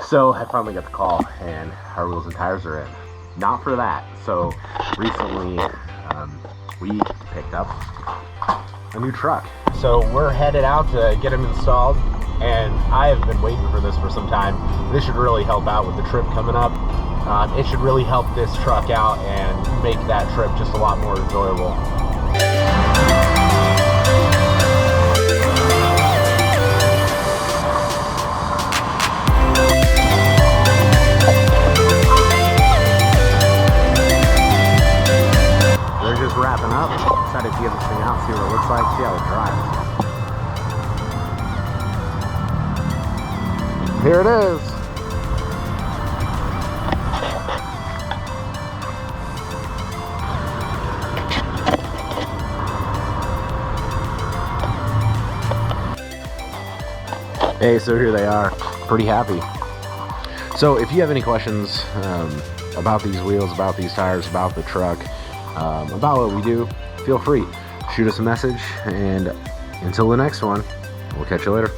So I finally got the call and our wheels and tires are in. Not for that. So recently we picked up a new truck. So we're headed out to get them installed, and I have been waiting for this for some time. This should really help out with the trip coming up. It should really help this truck out and make that trip just a lot more enjoyable. They're just wrapping up. Decided to get this thing out, see what it looks like, see how it drives. Here it is. Hey, so here they are. Pretty happy. So if you have any questions about these wheels, about these tires, about the truck, about what we do, feel free. Shoot us a message, and until the next one, we'll catch you later.